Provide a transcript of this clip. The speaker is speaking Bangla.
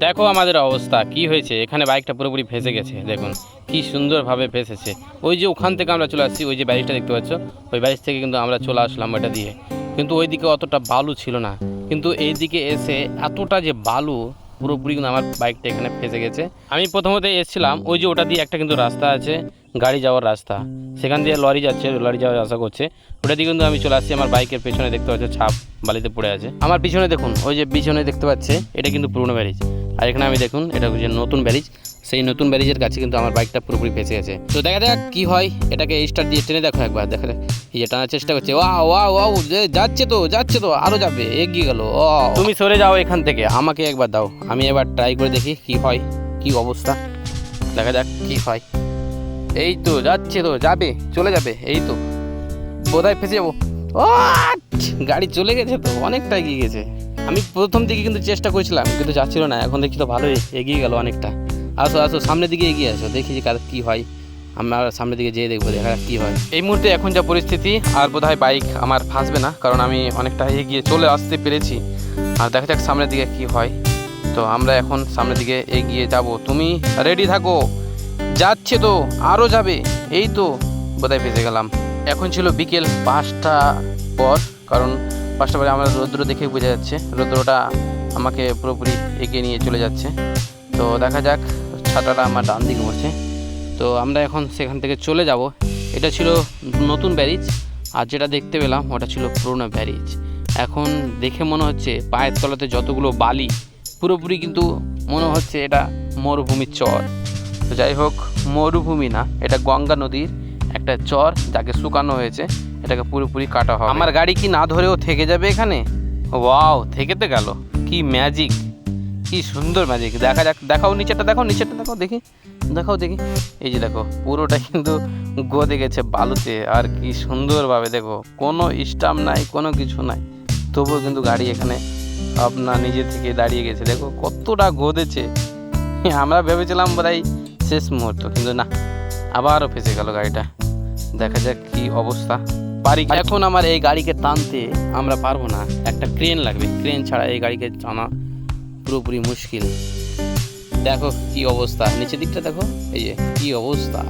দেখো আমাদের অবস্থা কি হয়েছে, এখানে বাইকটা পুরোপুরি ফেসে গেছে। দেখুন কি সুন্দরভাবে ফেসেছে। ওই যে ওখান থেকে আমরা চলে আসছি, ওই যে ব্যারিজটা দেখতে পাচ্ছ, ওই ব্যারিজ থেকে কিন্তু আমরা চলে আসলাম ওইটা দিয়ে। কিন্তু ওইদিকে অতটা বালু ছিল না, কিন্তু এই দিকে এসে এতটা যে বালু, পুরোপুরি কিন্তু আমার বাইকটা এখানে ফেসে গেছে। আমি প্রথমত এসেছিলাম ওই যে ওটা দিয়ে একটা কিন্তু রাস্তা আছে, গাড়ি যাওয়ার রাস্তা, সেখান দিয়ে লরি যাচ্ছে, লরি যাওয়ার আশা করছে, ওটা দিয়ে কিন্তু আমি চলে আসছি। আমার বাইকের পেছনে দেখতে পাচ্ছি ছাপ বালিতে পড়ে আছে। আমার পিছনে দেখুন, ওই যে পিছনে দেখতে পাচ্ছে, এটা কিন্তু পুরনো ব্যারিজ। আর এখানে আমি দেখুন, এটা হচ্ছে নতুন ব্যারিজ। সেই নতুন ব্যারিজের কাছে কিন্তু আমার বাইকটা পুরোপুরি ফেসে গেছে। তো দেখা যাক কি হয়। এটাকে স্টার্ট দিয়ে টেনে দেখো একবার, দেখা যাক। এই যে টানার চেষ্টা করছে, ওয়াও ওয়াও ওয়াও, যাচ্ছে তো যাচ্ছে তো, আরও যাবে, এগিয়ে গেল। ও তুমি সরে যাও এখান থেকে, আমাকে একবার দাও, আমি এবার ট্রাই করে দেখি কি হয়, কি অবস্থা। দেখা যাক কি হয়। এই তো যাচ্ছে, তো যাবে, চলে যাবে, এই তো বোধহয় ফেসে যাবো। ও গাড়ি চলে গেছে, তো অনেকটা এগিয়ে গেছে। আমি প্রথম দিকে কিন্তু চেষ্টা করেছিলাম, কিন্তু যাচ্ছিল না। এখন দেখছি তো ভালোই এগিয়ে গেল অনেকটা। আসো আসো, সামনের দিকে এগিয়ে আসো, দেখি যে কী হয়। আমরা সামনের দিকে যেয়ে দেখবো, দেখা যাক কী হয়। এই মুহূর্তে এখন যা পরিস্থিতি, আর বোধহয় বাইক আমার ফাঁসবে না, কারণ আমি অনেকটা এগিয়ে চলে আসতে পেরেছি। আর দেখা যাক সামনের দিকে কি হয়। তো আমরা এখন সামনের দিকে এগিয়ে যাব, তুমি রেডি থাকো। যাচ্ছে তো, আরও যাবে, এই তো বোধহয় ফেসে গেলাম। এখন ছিল বিকেল 5টা পর, কারণ 5টা পরে আমরা রৌদ্র দেখে বোঝা যাচ্ছে, রৌদ্রটা আমাকে পুরোপুরি এগিয়ে নিয়ে চলে যাচ্ছে। তো দেখা যাক, ছাতাটা আমার ডান দিকে পড়ছে। তো আমরা এখন সেখান থেকে চলে যাব। এটা ছিল নতুন ব্যারিজ, আর যেটা দেখতে পেলাম ওটা ছিল পুরনো ব্যারিজ। এখন দেখে মনে হচ্ছে পায়ের তলাতে যতগুলো বালি, পুরোপুরি কিন্তু মনে হচ্ছে এটা মরুভূমির চর। তো যাই হোক, মরুভূমি না, এটা গঙ্গা নদীর একটা চর, যাকে শুকানো হয়েছে, এটাকে পুরোপুরি কাটা হবে। আমার গাড়ি কি না ধরেও থেকে যাবে এখানে? ওয়াও, থেকে তো গেল। কি ম্যাজিক, কি সুন্দর ম্যাজিক। দেখা যাক, দেখাও নিচেরটা, দেখো নিচেরটা, দেখো দেখি, দেখাও দেখি। এই যে দেখো, পুরোটা কিন্তু গদে গেছে বালুতে। আর কি সুন্দরভাবে দেখো, কোনো স্টাম্প নাই, কোনো কিছু নাই, তবুও কিন্তু গাড়ি এখানে আপনার নিজে থেকে দাঁড়িয়ে গেছে। দেখো কতটা গদেছে। আমরা ভেবেছিলাম বোধহয় শেষ মুহূর্ত, কিন্তু না, আবারও ফেসে গেল গাড়িটা। দেখা যাক কি অবস্থা। পারি এখন আমার এই গাড়িকে টানতে, আমরা পারবো না, একটা ক্রেন লাগবে। ক্রেন ছাড়া এই গাড়িকে টানা পুরোপুরি মুশকিল। দেখো কি অবস্থা, নিচের দিকটা দেখো, এই যে কি অবস্থা।